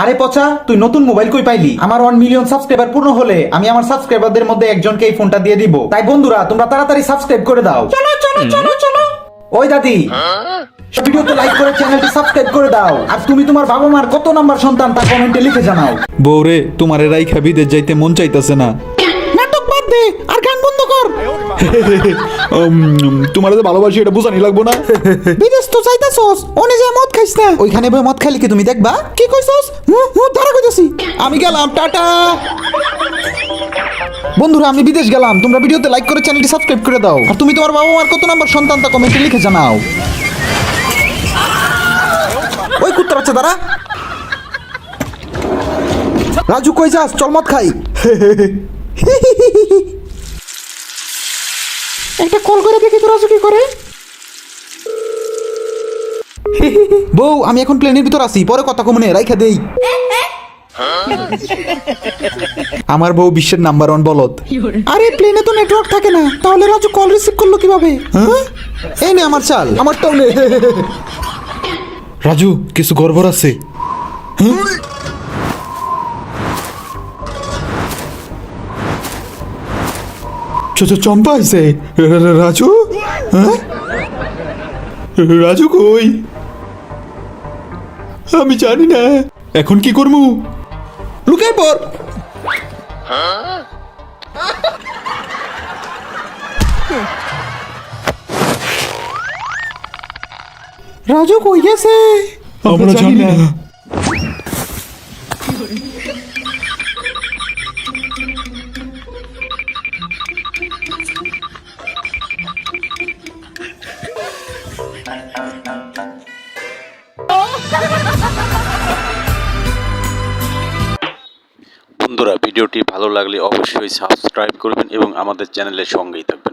আরে পচা, তুই নতুন মোবাইল কই পাইলি? আমার 1 মিলিয়ন সাবস্ক্রাইবার পূর্ণ হলে আমি আমার সাবস্ক্রাইবারদের মধ্যে একজনকে এই ফোনটা দিয়ে দিব। তাই বন্ধুরা, তোমরা তাড়াতাড়ি সাবস্ক্রাইব করে দাও। চলো চলো চলো চলো। ওই দাদি, ভিডিওতে লাইক করে চ্যানেলটি সাবস্ক্রাইব করে দাও। আর তুমি তোমার বাবা মার কত নাম্বার সন্তান তা কমেন্টে লিখে জানাও। বউরে, তোমার রাইখা বিদেশ যাইতে মন চাইতাছে না। নাটক বাদ দে আর গান বন্ধ কর। তোমার যে ভালোবাসি এটা বুঝানি লাগবো না। বিদেশ তো যাইতাছস, ওনে যা মদ খাইছ না? ওইখানে বই মদ খাইলি কি তুমি দেখবা? কি কইছস? ধরা কইতাছি। আমি গেলাম, টাটা। বন্ধুরা, আমি বিদেশ গেলাম। তোমরা ভিডিওতে লাইক করে চ্যানেলটি সাবস্ক্রাইব করে দাও। আর তুমি তোমার বাবা মার কত নাম্বার সন্তান তা কমেন্টে লিখে জানাও। ওই কুত্তা বাচ্চা দাঁড়া। রাজু কই যাস? চল মদ খাই। একটা কল করে দেখি তো রাজু কি করে। বউ, আমি এখন প্লেনের ভিতর আছি, পরে কথা কমনে রাইখা দেই। আমার বউ বিশ্বের নাম্বার 1 বলদ। আরে প্লেনে তো নেটওয়ার্ক থাকে না, তাহলে রাজু কল রিসিভ করলো কিভাবে? হ্যাঁ, এই নে আমার চাল, আমারটাও নে। রাজু, কিছু গড়বড় আছে। চম্পা আইছে। রাজু, হ্যাঁ? রাজু কই? আমি জানি না, এখন কি করবো? লুকাই পর। রাজু কই গেছে? আমরা জানি না। বন্ধুরা, ভিডিওটি ভালো লাগলে অবশ্যই সাবস্ক্রাইব করবেন এবং আমাদের চ্যানেলের সঙ্গেই থাকবেন।